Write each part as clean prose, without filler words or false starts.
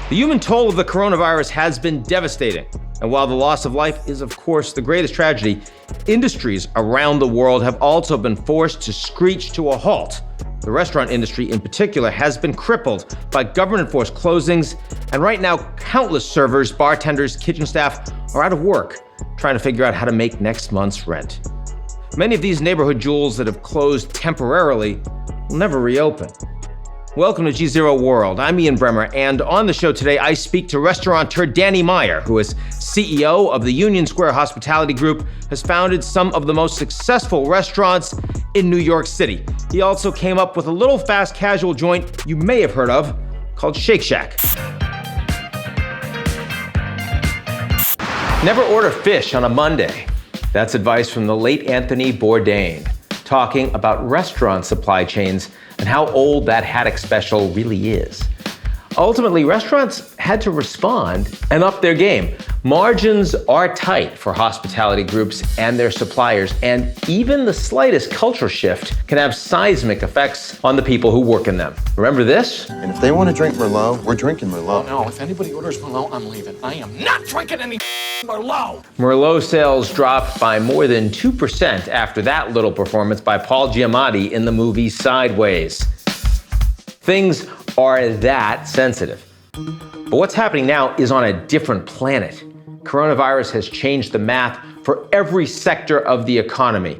The human toll of the coronavirus has been devastating. And while the loss of life is, of course, the greatest tragedy, industries around the world have also been forced to screech to a halt. The restaurant industry in particular has been crippled by government-enforced closings, and right now, countless servers, bartenders, kitchen staff are out of work, trying to figure out how to make next month's rent. Many of these neighborhood jewels that have closed temporarily will never reopen. Welcome to GZERO World. I'm Ian Bremmer, and on the show today, I speak to restaurateur Danny Meyer, who is CEO of the Union Square Hospitality Group, has founded some of the most successful restaurants in New York City. He also came up with a little fast casual joint you may have heard of called Shake Shack. Never order fish on a Monday. That's advice from the late Anthony Bourdain, talking about restaurant supply chains and how old that haddock special really is. Ultimately, restaurants had to respond and up their game. Margins are tight for hospitality groups and their suppliers, and even the slightest cultural shift can have seismic effects on the people who work in them. Remember this? And if they want to drink Merlot, we're drinking Merlot. No, if anybody orders Merlot, I'm leaving. I am not drinking any Merlot. Merlot sales dropped by more than 2% after that little performance by Paul Giamatti in the movie Sideways. Things are that sensitive. But what's happening now is on a different planet. Coronavirus has changed the math for every sector of the economy.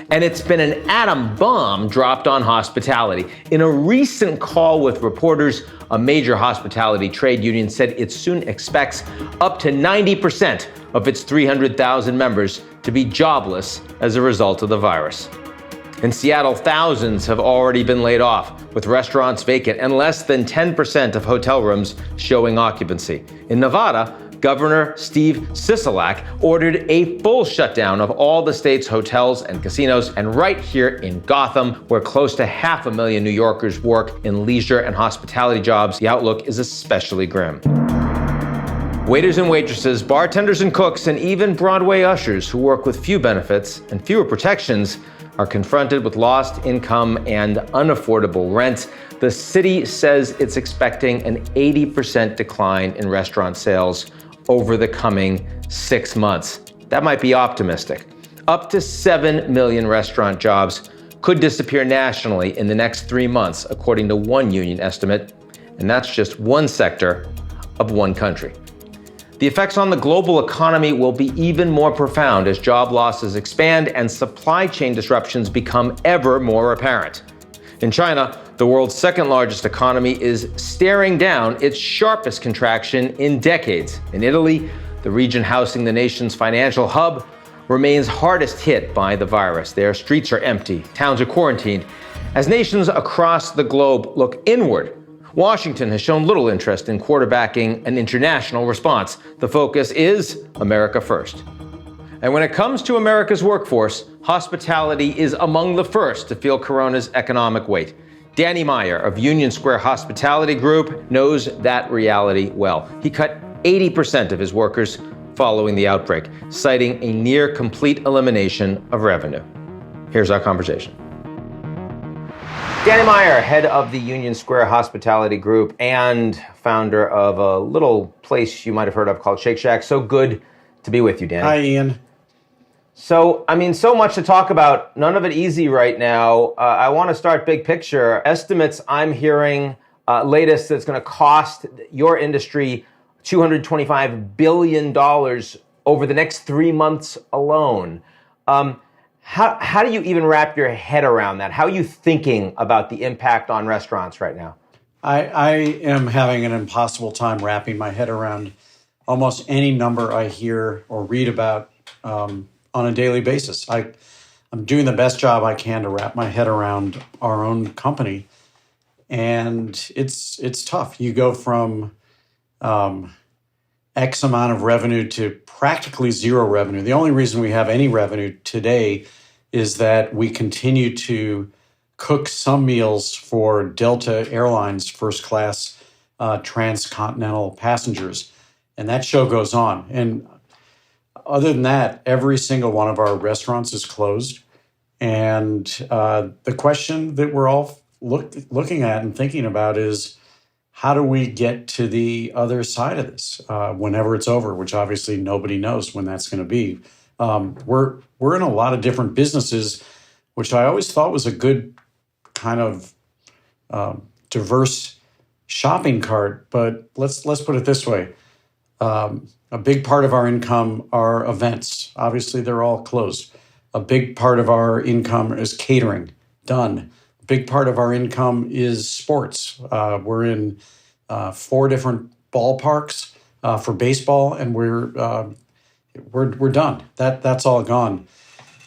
And it's been an atom bomb dropped on hospitality. In a recent call with reporters, a major hospitality trade union said it soon expects up to 90% of its 300,000 members to be jobless as a result of the virus. In Seattle, thousands have already been laid off, with restaurants vacant and less than 10% of hotel rooms showing occupancy. In Nevada, Governor Steve Sisolak ordered a full shutdown of all the state's hotels and casinos. And right here in Gotham, where close to 500,000 New Yorkers work in leisure and hospitality jobs, the outlook is especially grim. Waiters and waitresses, bartenders and cooks, and even Broadway ushers who work with few benefits and fewer protections are confronted with lost income and unaffordable rent. The city says it's expecting an 80% decline in restaurant sales over the coming 6 months. That might be optimistic. Up to 7 million restaurant jobs could disappear nationally in the next 3 months, according to one union estimate, and that's just one sector of one country. The effects on the global economy will be even more profound as job losses expand and supply chain disruptions become ever more apparent. In China, the world's second largest economy is staring down its sharpest contraction in decades. In Italy, the region housing the nation's financial hub remains hardest hit by the virus. Their streets are empty, towns are quarantined. As nations across the globe look inward, Washington has shown little interest in quarterbacking an international response. The focus is America first. And when it comes to America's workforce, hospitality is among the first to feel Corona's economic weight. Danny Meyer of Union Square Hospitality Group knows that reality well. He cut 80% of his workers following the outbreak, citing a near complete elimination of revenue. Here's our conversation. Danny Meyer, head of the Union Square Hospitality Group and founder of a little place you might have heard of called Shake Shack. So good to be with you, Danny. Hi, Ian. So much to talk about, none of it easy right now. I want to start big picture. Estimates I'm hearing, latest, that's going to cost your industry $225 billion over the next 3 months alone. How do you even wrap your head around that? How are you thinking about the impact on restaurants right now? I am having an impossible time wrapping my head around almost any number I hear or read about on a daily basis. I'm doing the best job I can to wrap my head around our own company, and it's tough. You go from X amount of revenue to practically zero revenue. The only reason we have any revenue today is that we continue to cook some meals for Delta Airlines first class transcontinental passengers. And that show goes on. And other than that, every single one of our restaurants is closed. And the question that we're all looking at and thinking about is, how do we get to the other side of this whenever it's over, which obviously nobody knows when that's going to be. We're in a lot of different businesses, which I always thought was a good kind of diverse shopping cart. But let's put it this way. A big part of our income are events. Obviously, they're all closed. A big part of our income is catering, done. A big part of our income is sports. We're in 4 different ballparks for baseball, and we're done. That's all gone.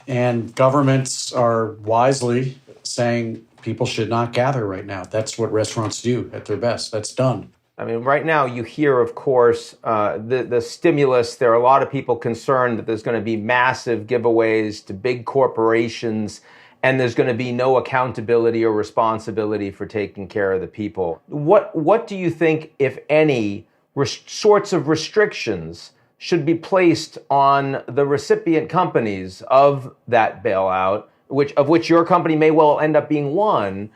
And governments are wisely saying people should not gather right now. That's what restaurants do at their best. That's done. I mean, right now you hear, of course, the stimulus. There are a lot of people concerned that there's going to be massive giveaways to big corporations, and there's going to be no accountability or responsibility for taking care of the people. What do you think, if any, sorts of restrictions should be placed on the recipient companies of that bailout, of which your company may well end up being one,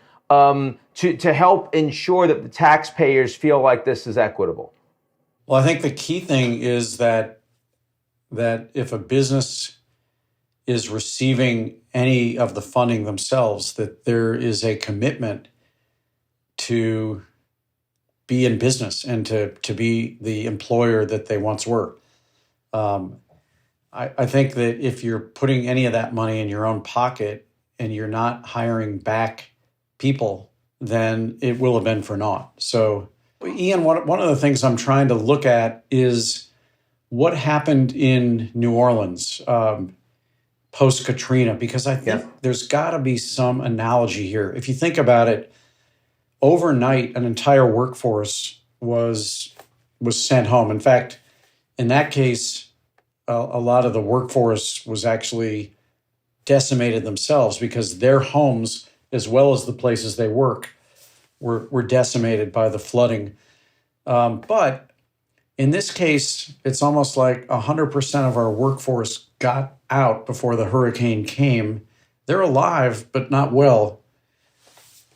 to help ensure that the taxpayers feel like this is equitable? Well, I think the key thing is that if a business is receiving any of the funding themselves, that there is a commitment to be in business and to be the employer that they once were. I think that if you're putting any of that money in your own pocket and you're not hiring back people, then it will have been for naught. So, Ian, one of the things I'm trying to look at is what happened in New Orleans post-Katrina, because I think there's got to be some analogy here. If you think about it, overnight, an entire workforce was sent home. In fact, in that case, a lot of the workforce was actually decimated themselves because their homes, as well as the places they work, were decimated by the flooding. But in this case, it's almost like 100% of our workforce got out before the hurricane came. They're alive, but not well.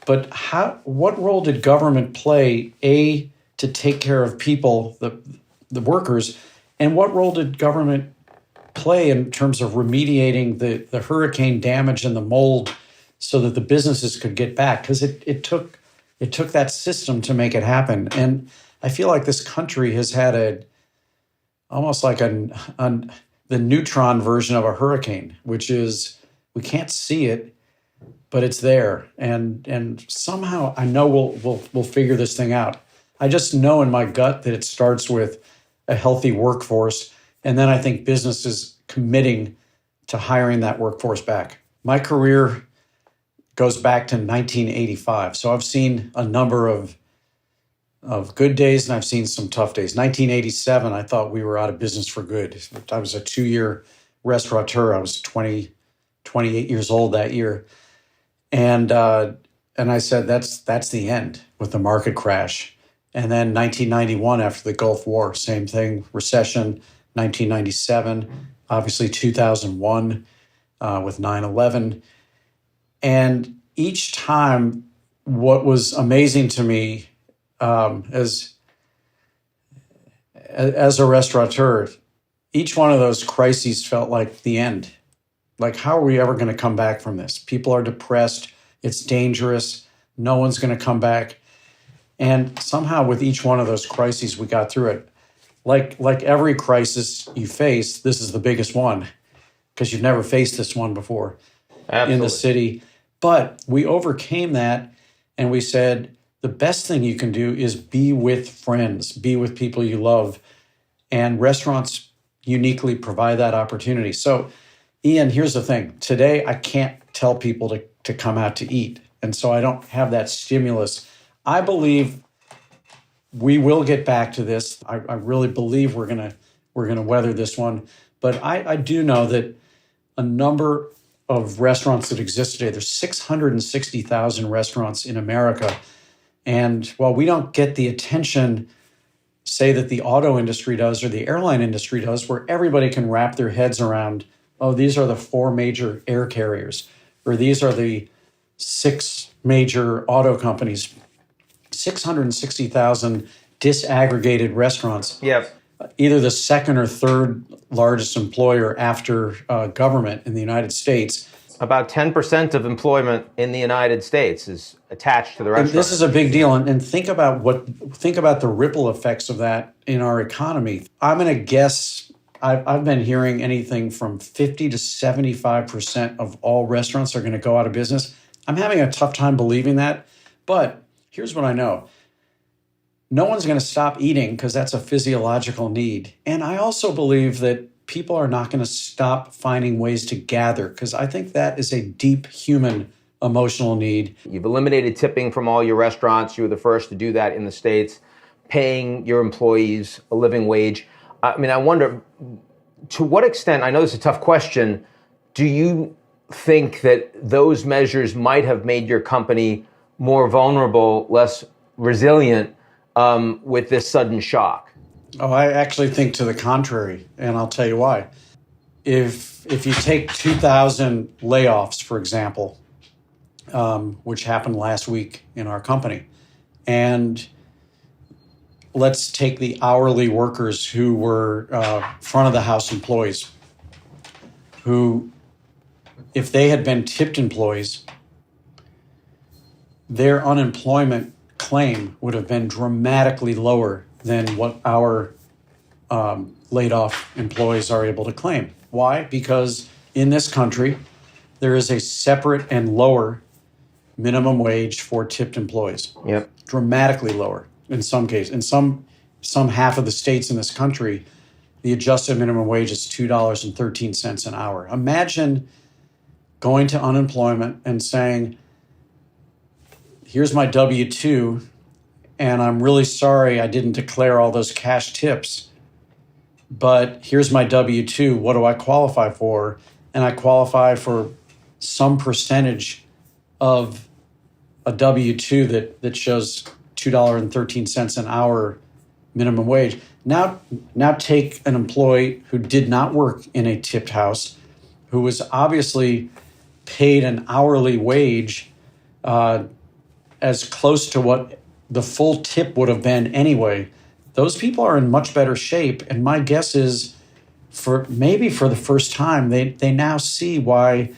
But what role did government play, A, to take care of people, the workers, and what role did government play in terms of remediating the hurricane damage and the mold so that the businesses could get back? Because it took that system to make it happen. And I feel like this country has had almost like the neutron version of a hurricane, which is we can't see it, but it's there. And somehow I know we'll figure this thing out. I just know in my gut that it starts with a healthy workforce. And then I think businesses committing to hiring that workforce back. My career goes back to 1985. So I've seen a number of good days and I've seen some tough days. 1987, I thought we were out of business for good. I was a 2-year restaurateur. I was 28 years old that year. And I said, that's the end with the market crash. And then 1991, after the Gulf War, same thing, recession. 1997, obviously 2001 with 9/11. And each time, what was amazing to me as a restaurateur, each one of those crises felt like the end. Like, how are we ever going to come back from this? People are depressed. It's dangerous. No one's going to come back. And somehow with each one of those crises, we got through it. Like every crisis you face, this is the biggest one because you've never faced this one before. Absolutely. In the city. But we overcame that and we said, the best thing you can do is be with friends, be with people you love. And restaurants uniquely provide that opportunity. So, Ian, here's the thing. Today, I can't tell people to come out to eat. And so I don't have that stimulus. I believe we will get back to this. I really believe we're gonna weather this one. But I do know that a number of restaurants that exist today, there's 660,000 restaurants in America. And while we don't get the attention, say, that the auto industry does or the airline industry does, where everybody can wrap their heads around, oh, these are the 4 major air carriers, or these are the 6 major auto companies. 660,000 disaggregated restaurants. Yep. Either the second or third largest employer after government in the United States. About 10% of employment in the United States is attached to the restaurant. And this is a big deal. And think about the ripple effects of that in our economy. I'm going to guess I've been hearing anything from 50 to 75% of all restaurants are going to go out of business. I'm having a tough time believing that. But here's what I know. No one's going to stop eating because that's a physiological need. And I also believe that people are not going to stop finding ways to gather because I think that is a deep human emotional need. You've eliminated tipping from all your restaurants. You were the first to do that in the States, paying your employees a living wage. I mean, I wonder, to what extent, I know this is a tough question, do you think that those measures might have made your company more vulnerable, less resilient with this sudden shock? Oh, I actually think to the contrary, and I'll tell you why. If you take 2,000 layoffs, for example, which happened last week in our company, and let's take the hourly workers who were front of the house employees, who, if they had been tipped employees, their unemployment claim would have been dramatically lower than what our laid off employees are able to claim. Why? Because in this country, there is a separate and lower minimum wage for tipped employees. Yep. Dramatically lower in some cases. In some half of the states in this country, the adjusted minimum wage is $2.13 an hour. Imagine going to unemployment and saying, here's my W-2, and I'm really sorry I didn't declare all those cash tips, but here's my W-2. What do I qualify for? And I qualify for some percentage of a W-2 that shows $2.13 an hour minimum wage. Now take an employee who did not work in a tipped house, who was obviously paid an hourly wage as close to what the full tip would have been anyway. Those people are in much better shape. And my guess is for the first time, they now see why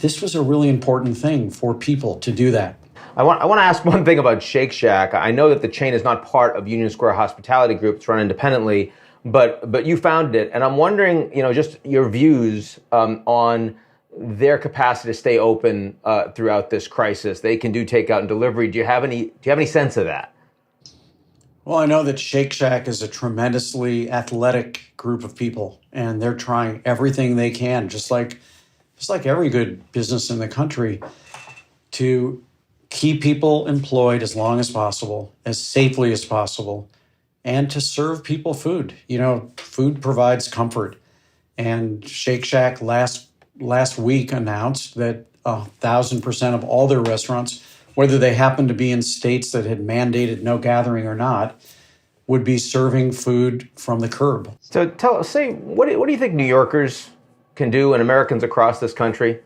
this was a really important thing for people to do that. I want to ask one thing about Shake Shack. I know that the chain is not part of Union Square Hospitality Group. It's run independently, but you founded it. And I'm wondering, just your views on their capacity to stay open throughout this crisis. They can do takeout and delivery. Do you have any sense of that? Well, I know that Shake Shack is a tremendously athletic group of people, and they're trying everything they can, just like every good business in the country, to keep people employed as long as possible, as safely as possible, and to serve people food. Food provides comfort. And Shake Shack last week announced that 1,000% of all their restaurants, whether they happen to be in states that had mandated no gathering or not, would be serving food from the curb. So what do you think New Yorkers can do and Americans across this country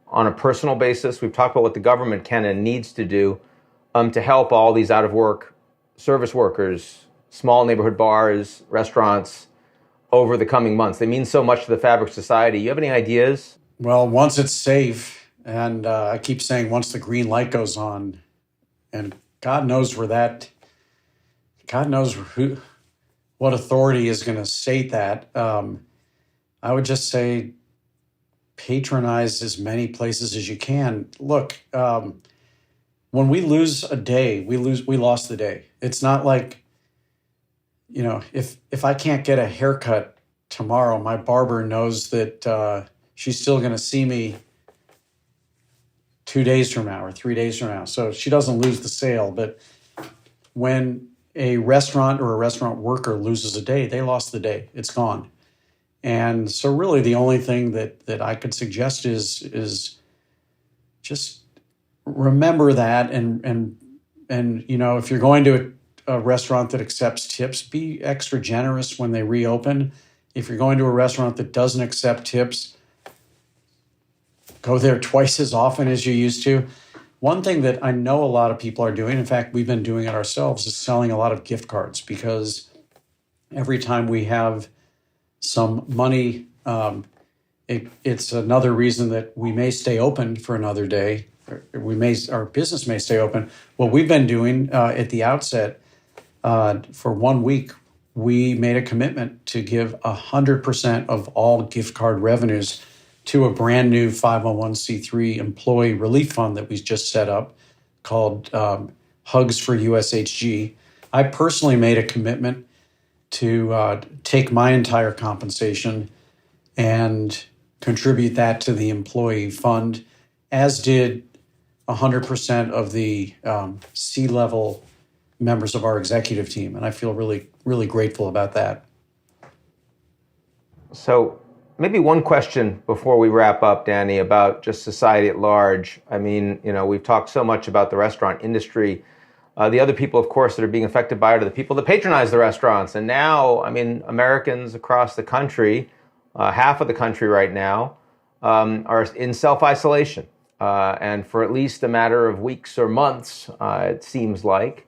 on a personal basis? We've talked about what the government can and needs to do to help all these out-of-work service workers, small neighborhood bars, restaurants over the coming months. They mean so much to the fabric of society. You have any ideas? Well, once it's safe, and I keep saying once the green light goes on, and God knows what authority is going to state that. I would just say patronize as many places as you can. Look, when we lose a day, we lost the day. It's not like, if I can't get a haircut tomorrow, my barber knows that she's still going to see me 2 days from now or 3 days from now. So she doesn't lose the sale. But when a restaurant or a restaurant worker loses a day, they lost the day. It's gone. And so really the only thing that I could suggest is just remember that. And if you're going to a restaurant that accepts tips, be extra generous when they reopen. If you're going to a restaurant that doesn't accept tips, go there twice as often as you used to. One thing that I know a lot of people are doing, in fact, we've been doing it ourselves, is selling a lot of gift cards, because every time we have some money, it's another reason that we may stay open for another day. Our business may stay open. What we've been doing at the outset, for 1 week, we made a commitment to give 100% of all gift card revenues to a brand new 501c3 employee relief fund that we just set up called Hugs for USHG. I personally made a commitment to take my entire compensation and contribute that to the employee fund, as did 100% of the C-level members of our executive team. And I feel really, really grateful about that. So maybe one question before we wrap up, Danny, about just society at large. I mean, we've talked so much about the restaurant industry. The other people, of course, that are being affected by it are the people that patronize the restaurants. And now, I mean, Americans across the country, half of the country right now, are in self-isolation. And for at least a matter of weeks or months, it seems like.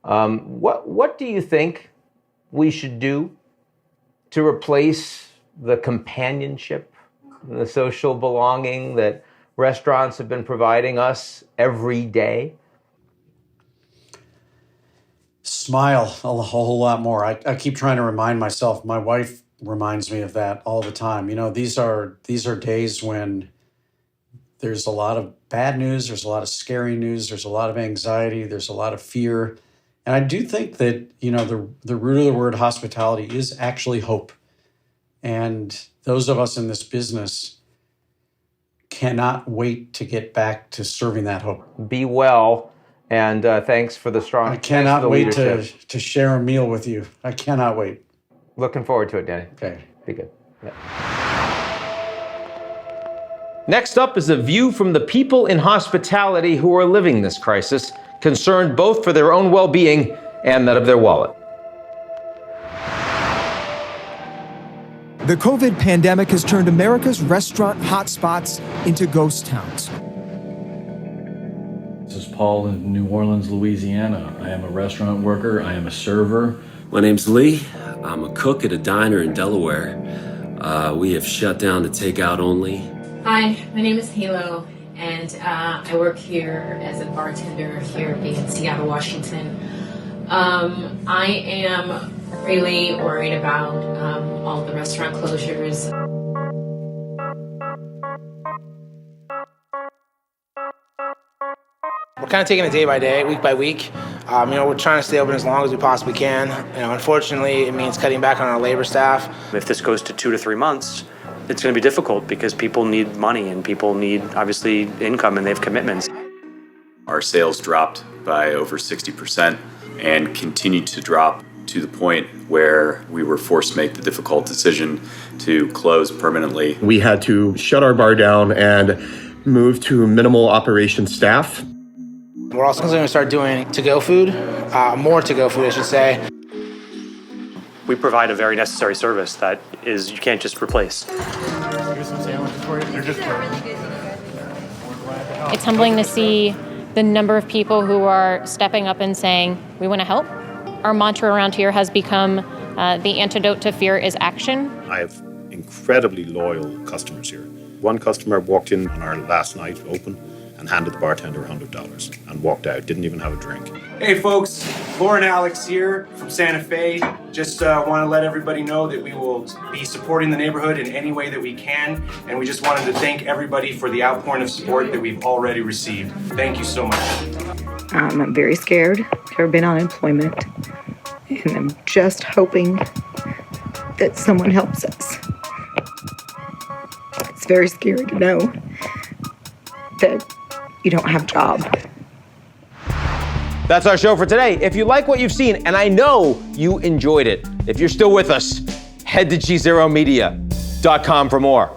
What do you think we should do to replace the companionship, the social belonging that restaurants have been providing us every day? Smile a whole lot more. I keep trying to remind myself. My wife reminds me of that all the time. These are days when there's a lot of bad news, there's a lot of scary news, there's a lot of anxiety, there's a lot of fear. And I do think that, the root of the word hospitality is actually hope. And those of us in this business cannot wait to get back to serving that hope. Be well, and thanks for the strong. I cannot wait to share a meal with you. I cannot wait. Looking forward to it, Danny. Okay. Be good. Yeah. Next up is a view from the people in hospitality who are living this crisis, concerned both for their own well-being and that of their wallet. The COVID pandemic has turned America's restaurant hotspots into ghost towns. This is Paul in New Orleans, Louisiana. I am a restaurant worker. I am a server. My name's Lee. I'm a cook at a diner in Delaware. We have shut down to takeout only. Hi, my name is Halo, and I work here as a bartender here in Seattle, Washington. I am really worried about all the restaurant closures. We're kind of taking it day by day, week by week. We're trying to stay open as long as we possibly can. Unfortunately, it means cutting back on our labor staff. If this goes to 2 to 3 months, it's going to be difficult because people need money and people need, obviously, income and they have commitments. Our sales dropped by over 60% and continued to drop to the point where we were forced to make the difficult decision to close permanently. We had to shut our bar down and move to minimal operation staff. We're also going to start doing to-go food, more to-go food, I should say. We provide a very necessary service that is you can't just replace. Here's some sandwiches for you. They're just It's humbling to see the number of people who are stepping up and saying, we want to help. Our mantra around here has become the antidote to fear is action. I have incredibly loyal customers here. One customer walked in on our last night open and handed the bartender $100 and walked out, didn't even have a drink. Hey folks, Laura and Alex here from Santa Fe. Just want to let everybody know that we will be supporting the neighborhood in any way that we can, and we just wanted to thank everybody for the outpouring of support that we've already received. Thank you so much. I'm very scared. I've never been on unemployment, and I'm just hoping that someone helps us. It's very scary to know that you don't have a job. That's our show for today. If you like what you've seen, and I know you enjoyed it, if you're still with us, head to GZEROmedia.com for more.